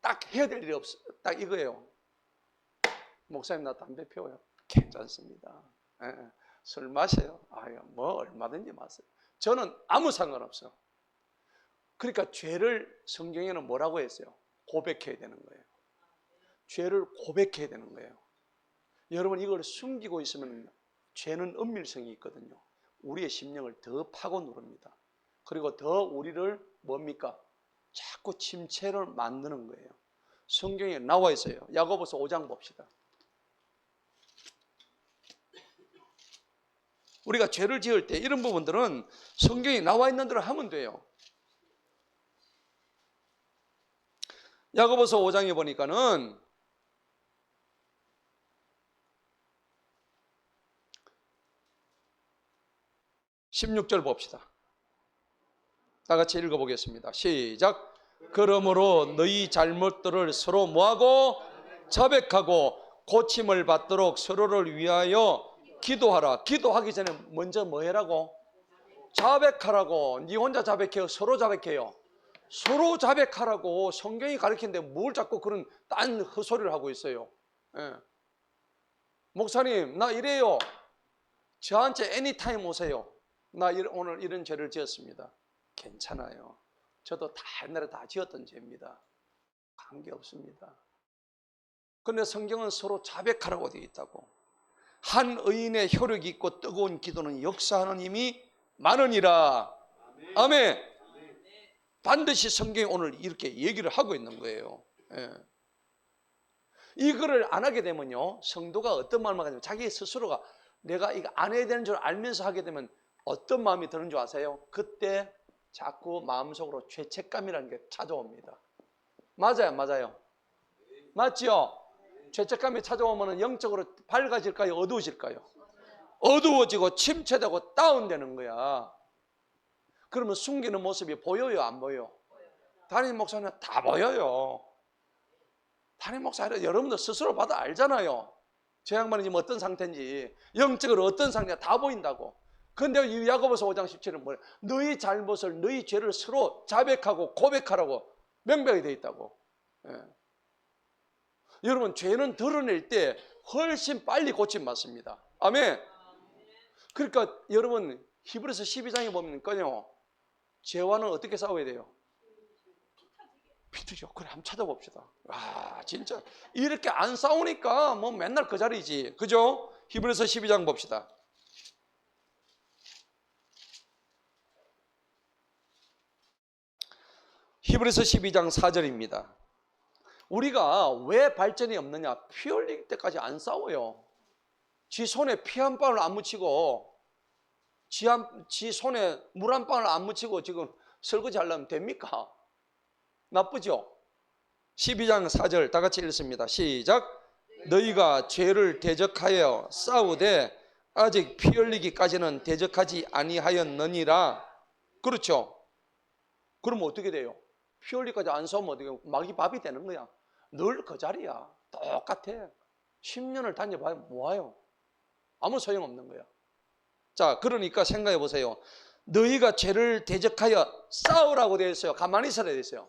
딱 해야 될 일이 없어. 딱 이거예요. 목사님 나 담배 피워요. 괜찮습니다. 술 마셔요. 얼마든지 마세요. 저는 아무 상관없어요. 그러니까 죄를 성경에는 뭐라고 했어요? 고백해야 되는 거예요. 죄를 고백해야 되는 거예요. 여러분 이걸 숨기고 있으면 죄는 은밀성이 있거든요. 우리의 심령을 더 파고 누릅니다. 그리고 더 우리를 뭡니까? 자꾸 침체를 만드는 거예요. 성경에 나와 있어요. 야고보서 5장 봅시다. 우리가 죄를 지을 때 이런 부분들은 성경에 나와 있는 대로 하면 돼요. 야고보서 5장에 보니까는 16절 봅시다. 다 같이 읽어보겠습니다. 시작. 그러므로 너희 잘못들을 서로 뭐하고 자백하고 고침을 받도록 서로를 위하여 기도하라. 기도하기 전에 먼저 뭐 해라고? 자백하라고. 니 혼자 자백해요? 서로 자백해요? 서로 자백하라고 성경이 가르치는데 뭘 자꾸 그런 딴 헛소리를 하고 있어요. 목사님 나 이래요. 저한테 애니타임 오세요. 나 오늘 이런 죄를 지었습니다. 괜찮아요. 저도 다 옛날에 다 지었던 죄입니다. 관계없습니다. 그런데 성경은 서로 자백하라고 되어 있다고. 한 의인의 혈육이 있고 뜨거운 기도는 역사하는 힘이 많으니라. 아멘. 반드시 성경이 오늘 이렇게 얘기를 하고 있는 거예요. 이거를 안 하게 되면요, 성도가 어떤 마음을 가지면 자기 스스로가 내가 이거 안 해야 되는 줄 알면서 하게 되면 어떤 마음이 드는 줄 아세요? 그때 자꾸 마음속으로 죄책감이라는 게 찾아옵니다. 맞아요, 맞아요. 맞죠? 죄책감이 찾아오면 영적으로 밝아질까요? 어두워질까요? 어두워지고 침체되고 다운되는 거야. 그러면 숨기는 모습이 보여요, 안 보여요? 담임 목사는 다 보여요. 담임 목사는 여러분들 스스로 봐도 알잖아요. 저 양반이 지금 어떤 상태인지, 영적으로 어떤 상태가 다 보인다고. 그런데 이 야고보서 5장 17은 뭐예요? 너희 잘못을, 너희 죄를 서로 자백하고 고백하라고 명백히 되어 있다고. 여러분, 죄는 드러낼 때 훨씬 빨리 고침받습니다. 아멘. 그러니까 여러분, 히브리서 12장에 보면요, 죄와는 어떻게 싸워야 돼요? 피트죠. 그래, 한번 찾아봅시다. 아, 진짜 이렇게 안 싸우니까 뭐 맨날 그 자리지, 그죠? 히브리서 12장 봅시다. 히브리서 12장 4절입니다. 우리가 왜 발전이 없느냐? 피 흘릴 때까지 안 싸워요. 지 손에 피 한 방울 안 묻히고 지 손에 물 한 방울 안 묻히고 지금 설거지 하려면 됩니까? 나쁘죠? 12장 4절 다 같이 읽습니다. 시작. 너희가 죄를 대적하여 싸우되 아직 피 흘리기까지는 대적하지 아니하였느니라. 그렇죠? 그러면 어떻게 돼요? 피 흘리기까지 안 싸우면 어떻게 돼요? 막이 밥이 되는 거야. 늘 그 자리야. 똑같아. 10년을 다녀봐야 뭐해요? 아무 소용없는 거야. 자, 그러니까 생각해 보세요. 너희가 죄를 대적하여 싸우라고 되어 있어요. 가만히 있어야 되어 있어요.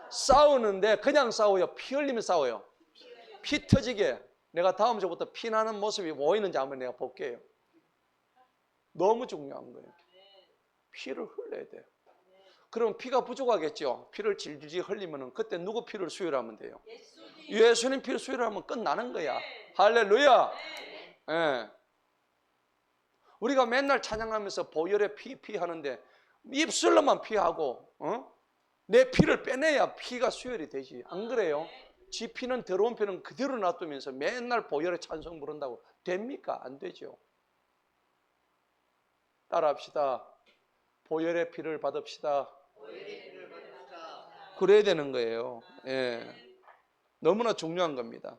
싸우는데 그냥 싸워요? 피 흘리면 싸워요? 피 터지게. 내가 다음 주부터 피 나는 모습이 보이는지 한번 내가 볼게요. 너무 중요한 거예요. 피를 흘려야 돼요. 그럼 피가 부족하겠죠. 피를 질질 흘리면 그때 누구 피를 수혈하면 돼요? 예수님 피를 수혈하면 끝나는 거야. 할렐루야. 예. 우리가 맨날 찬양하면서 보혈에 피 하는데 입술로만 피하고 내 피를 빼내야 피가 수혈이 되지. 안 그래요? 지 피는 더러운 피는 그대로 놔두면서 맨날 보혈의 찬송 부른다고 됩니까? 안 되죠. 따라합시다. 보혈의 피를 받읍시다. 그래야 되는 거예요. 예. 너무나 중요한 겁니다.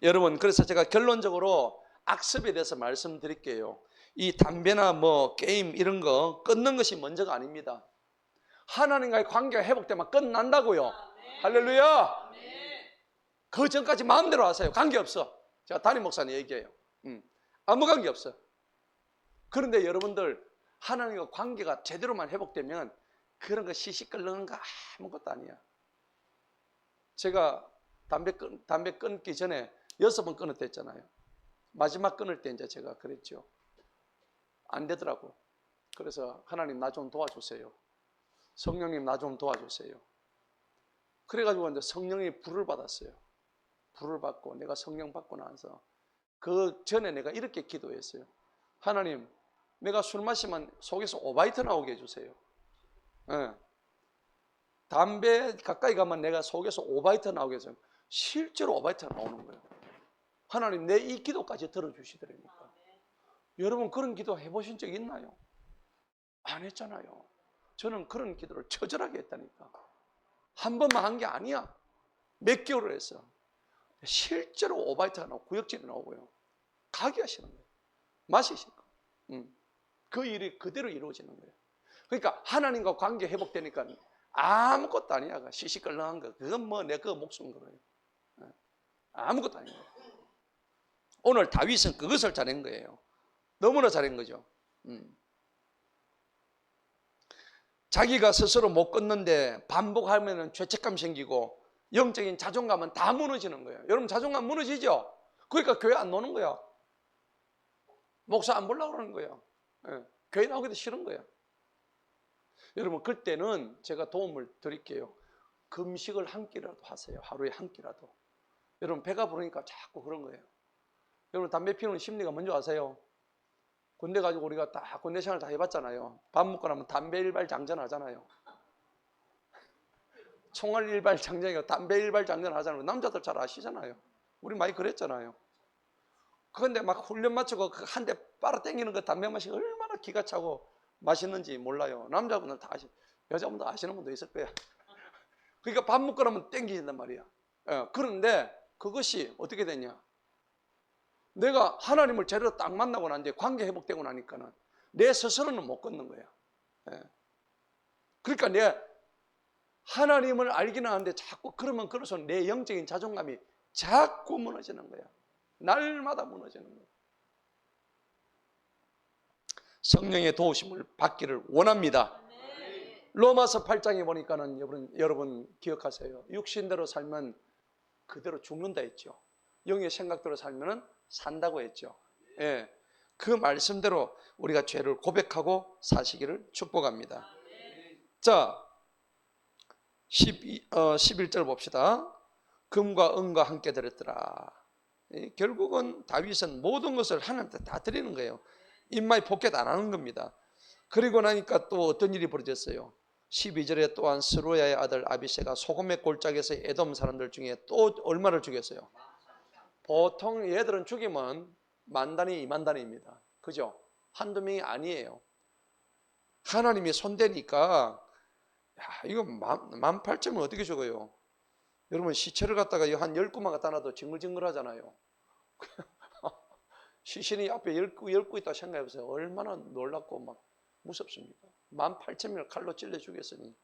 여러분, 그래서 제가 결론적으로 악습에 대해서 말씀드릴게요. 이 담배나 뭐 게임 이런 거 끊는 것이 먼저가 아닙니다. 하나님과의 관계가 회복되면 끝난다고요. 할렐루야. 그 전까지 마음대로 하세요. 관계없어. 제가 담임 목사님 얘기해요. 아무 관계없어. 그런데 여러분들 하나님과 관계가 제대로만 회복되면 그런 거 시시끌렁한 거 아무것도 아니야. 제가 담배 끊기 전에 6번 끊었다 했잖아요. 마지막 끊을 때 이제 제가 그랬죠. 안 되더라고. 그래서 하나님 나 좀 도와주세요. 성령님 나 좀 도와주세요. 그래가지고 이제 성령이 불을 받았어요. 불을 받고 내가 성령 받고 나서 그 전에 내가 이렇게 기도했어요. 하나님, 내가 술 마시면 속에서 오바이트 나오게 해주세요. 네. 담배 가까이 가면 내가 속에서 오바이트 나오게 해서 실제로 오바이트가 나오는 거예요. 하나님, 내 이 기도까지 들어주시더라니까. 여러분 그런 기도 해보신 적 있나요? 안 했잖아요. 저는 그런 기도를 처절하게 했다니까. 한 번만 한 게 아니야. 몇 개월을 했어. 실제로 오바이트가 나오고 구역질이 나오고요. 가게 하시는 거예요. 마시시는 거예요. 그 일이 그대로 이루어지는 거예요. 그러니까 하나님과 관계 회복되니까 아무것도 아니야. 시시껄렁한 거. 그건 뭐 내 그 목숨 걸어요. 아무것도 아니에요. 오늘 다윗은 그것을 잘한 거예요. 너무나 잘한 거죠. 자기가 스스로 못 끊는데 반복하면 죄책감 생기고 영적인 자존감은 다 무너지는 거예요. 여러분 자존감 무너지죠? 그러니까 교회 안 노는 거야. 목사 안 보려고 그러는 거예요. 교회 나오기도 싫은 거야. 여러분 그때는 제가 도움을 드릴게요. 금식을 한 끼라도 하세요. 하루에 한 끼라도. 여러분 배가 부르니까 자꾸 그런 거예요. 여러분 담배 피우는 심리가 뭔지 아세요? 군대 가지고 우리가 다 군대 생활 다 해봤잖아요. 밥 먹고 나면 담배 일발 장전 하잖아요. 총알 일발 장전이고 담배 일발 장전 하잖아요. 남자들 잘 아시잖아요. 우리 많이 그랬잖아요. 그런데 막 훈련 마치고 한 대 빨아당기는 그 담배 맛이 얼마나 기가 차고 맛있는지 몰라요. 남자분들 다 여자분들 아시는 분도 있을 거야. 그러니까 밥 먹고 나면 땡기진단 말이야. 그런데 그것이 어떻게 되냐? 내가 하나님을 제대로 딱 만나고 난 뒤에 관계 회복되고 나니까는 내 스스로는 못 끊는 거야. 그러니까 내 하나님을 알기는 하는데 자꾸 그러면 그럴수록 내 영적인 자존감이 자꾸 무너지는 거야. 날마다 무너지는 거야. 성령의 도우심을 받기를 원합니다. 로마서 8장에 보니까는 여러분 기억하세요. 육신대로 살면 그대로 죽는다 했죠. 영의 생각대로 살면은 산다고 했죠. 예. 그 말씀대로 우리가 죄를 고백하고 사시기를 축복합니다. 자, 11절 봅시다. 금과 은과 함께 드렸더라. 결국은 다윗은 모든 것을 하나님한테 다 드리는 거예요. 인마이 포켓 안 하는 겁니다. 그리고 나니까 또 어떤 일이 벌어졌어요. 12절에 또한 스루야의 아들 아비새가 소금의 골짜기에서 에돔 사람들 중에 또 얼마를 죽였어요? 보통 얘들은 죽이면 만 단위, 2만 단위입니다. 그죠? 한두 명이 아니에요. 하나님이 손대니까 이거 18,000은 어떻게 죽어요? 여러분 시체를 갖다가 한 10구만 갖다 놔도 징글징글 하잖아요. 시신이 앞에 10구 있다 생각해보세요. 얼마나 놀랍고 막 무섭습니까? 18,000명을 칼로 찔러 죽였으니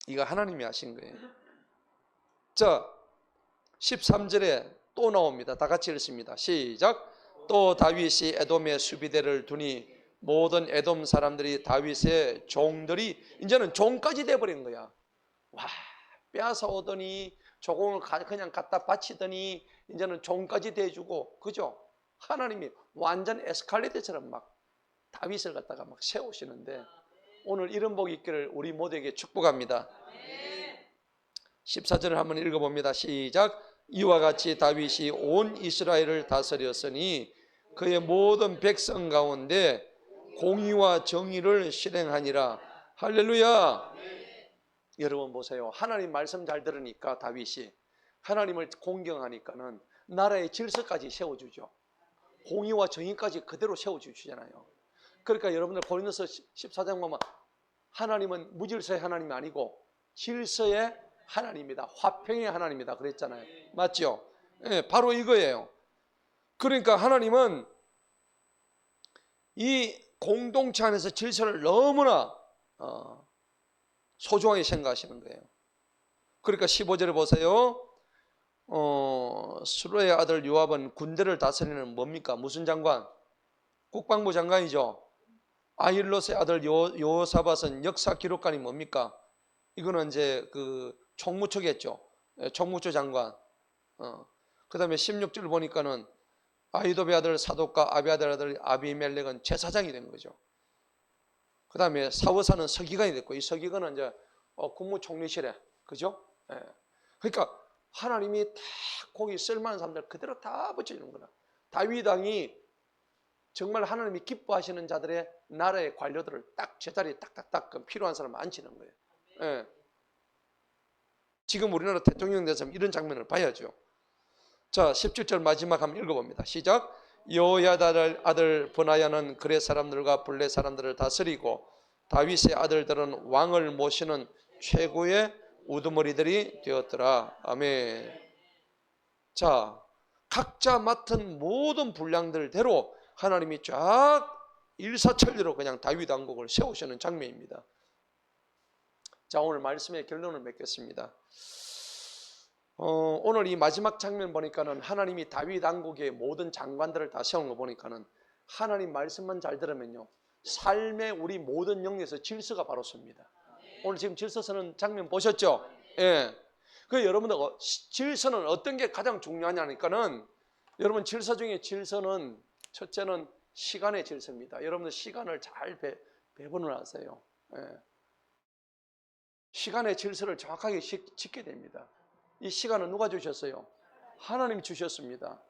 이거 하나님이 하신 거예요. 자, 13절에 또 나옵니다. 다 같이 읽습니다. 시작. 또 다윗이 에돔의 수비대를 두니 모든 에돔 사람들이 다윗의 종들이 이제는 종까지 돼버린 거야. 와, 빼앗아 오더니 조공을 그냥 갖다 바치더니 이제는 종까지 대주고, 그죠? 하나님이 완전 에스컬레이터처럼 막 다윗을 갖다가 막 세우시는데 오늘 이런 복이 있기를 우리 모두에게 축복합니다. 14절을 한번 읽어봅니다. 시작. 이와 같이 다윗이 온 이스라엘을 다스렸으니 그의 모든 백성 가운데 공의와 정의를 실행하니라. 할렐루야. 여러분 보세요. 하나님 말씀 잘 들으니까 다윗이 하나님을 공경하니까는 나라의 질서까지 세워주죠. 공의와 정의까지 그대로 세워주시잖아요. 그러니까 여러분들 고린도서 14장 보면 하나님은 무질서의 하나님이 아니고 질서의 하나님이다. 화평의 하나님이다 그랬잖아요. 맞죠? 네, 바로 이거예요. 그러니까 하나님은 이 공동체 안에서 질서를 너무나 소중하게 생각하시는 거예요. 그러니까 15절에 보세요. 수르의 아들 요압은 군대를 다스리는 뭡니까? 무슨 장관? 국방부 장관이죠. 아힐롯의 아들 요사밧은 역사 기록관이 뭡니까? 이거는 이제 그 총무처겠죠. 총무처 장관. 그 다음에 16절 보니까는 아히도베 아들 사독과 아비아들 아들 아비멜렉은 제사장이 된 거죠. 그 다음에 사워사는 서기관이 됐고, 이 서기관은 이제 국무총리실에, 그죠? 예. 그러니까 하나님이 다 거기 쓸만한 사람들 그대로 다 붙여주는 거다. 다윗 왕이 정말 하나님이 기뻐하시는 자들의 나라의 관료들을 딱 제자리에 딱딱딱 필요한 사람 앉히는 거예요. 예. 지금 우리나라 대통령 되면 이런 장면을 봐야죠. 자, 17절 마지막 한번 읽어봅니다. 시작. 여호야다의 아들 브나야는 그레 사람들과 블레 사람들을 다스리고 다윗의 아들들은 왕을 모시는 최고의 우두머리들이 되었더라. 아멘. 자, 각자 맡은 모든 분량들대로 하나님이 쫙 일사천리로 그냥 다윗 왕국을 세우시는 장면입니다. 자, 오늘 말씀의 결론을 맺겠습니다. 오늘 이 마지막 장면 보니까는 하나님이 다윗 왕국의 모든 장관들을 다 세운 거 보니까는 하나님 말씀만 잘 들으면요, 삶의 우리 모든 영역에서 질서가 바로 섭니다. 오늘 지금 질서 서는 장면 보셨죠? 예. 그 여러분들 질서는 어떤 게 가장 중요하냐니까는 여러분 질서 중에 질서는 첫째는 시간의 질서입니다. 여러분들 시간을 잘 배분을 하세요. 예. 시간의 질서를 정확하게 지켜야 됩니다. 이 시간은 누가 주셨어요? 하나님이 주셨습니다.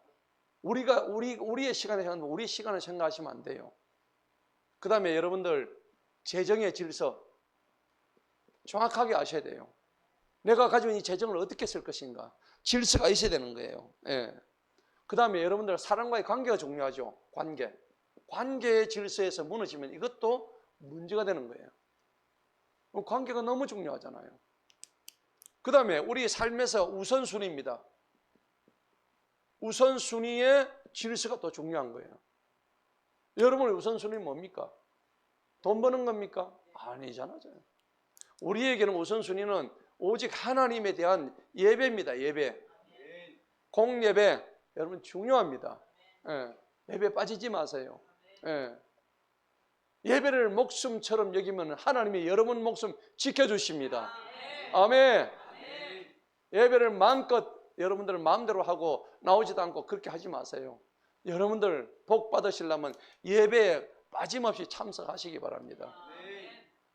우리의 시간을 생각하면 우리의 시간을 생각하시면 안 돼요. 그 다음에 여러분들 재정의 질서 정확하게 아셔야 돼요. 내가 가지고 있는 이 재정을 어떻게 쓸 것인가, 질서가 있어야 되는 거예요. 예. 그 다음에 여러분들 사람과의 관계가 중요하죠. 관계의 질서에서 무너지면 이것도 문제가 되는 거예요. 관계가 너무 중요하잖아요. 그 다음에 우리 삶에서 우선순위입니다. 우선순위의 질서가 더 중요한 거예요. 여러분의 우선순위는 뭡니까? 돈 버는 겁니까? 아니잖아요. 우리에게는 우선순위는 오직 하나님에 대한 예배입니다. 예배. 공예배. 여러분 중요합니다. 예. 예배 빠지지 마세요. 예. 예배를 목숨처럼 여기면 하나님이 여러분 목숨 지켜주십니다. 아멘. 예배를 마음껏 여러분들 마음대로 하고 나오지도 않고 그렇게 하지 마세요. 여러분들 복 받으시려면 예배에 빠짐없이 참석하시기 바랍니다.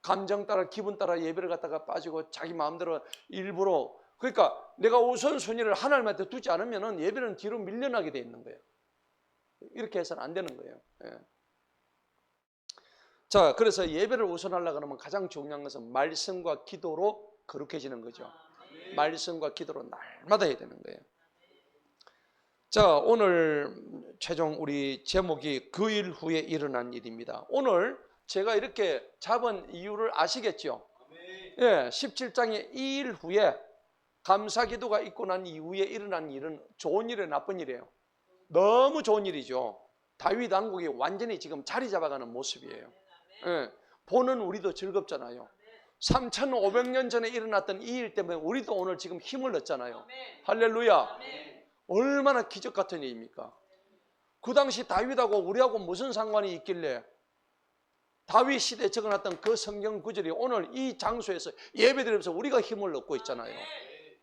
감정 따라 기분 따라 예배를 갖다가 빠지고 자기 마음대로 일부러, 그러니까 내가 우선순위를 하나님한테 두지 않으면 예배는 뒤로 밀려나게 돼 있는 거예요. 이렇게 해서는 안 되는 거예요. 예. 자, 그래서 예배를 우선하려고 하면 가장 중요한 것은 말씀과 기도로 거룩해지는 거죠. 말씀과 기도로 날마다 해야 되는 거예요. 자, 오늘 최종 우리 제목이 그 일 후에 일어난 일입니다. 오늘 제가 이렇게 잡은 이유를 아시겠죠? 예, 17장의 이 일 후에 감사기도가 있고 난 이후에 일어난 일은 좋은 일이에요, 나쁜 일이에요? 너무 좋은 일이죠. 다윗 왕국이 완전히 지금 자리 잡아가는 모습이에요. 예, 보는 우리도 즐겁잖아요. 3500년 전에 일어났던 이 일 때문에 우리도 오늘 지금 힘을 얻잖아요. 할렐루야. 얼마나 기적 같은 일입니까? 그 당시 다윗하고 우리하고 무슨 상관이 있길래 다윗 시대에 적어놨던 그 성경 구절이 오늘 이 장소에서 예배드리면서 우리가 힘을 얻고 있잖아요.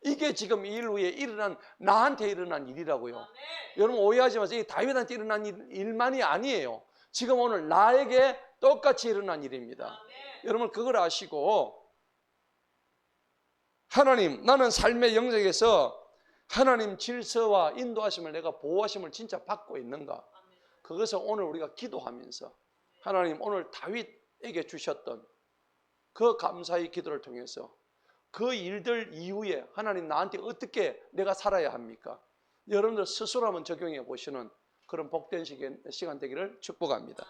이게 지금 이 일 후에 일어난, 나한테 일어난 일이라고요. 여러분 오해하지 마세요. 이 다윗한테 일어난 일만이 아니에요. 지금 오늘 나에게 똑같이 일어난 일입니다. 여러분 그걸 아시고, 하나님, 나는 삶의 영역에서 하나님 질서와 인도하심을, 내가 보호하심을 진짜 받고 있는가? 그것을 오늘 우리가 기도하면서 하나님, 오늘 다윗에게 주셨던 그 감사의 기도를 통해서 그 일들 이후에 하나님 나한테 어떻게 내가 살아야 합니까? 여러분들 스스로 한번 적용해 보시는 그런 복된 시간 되기를 축복합니다.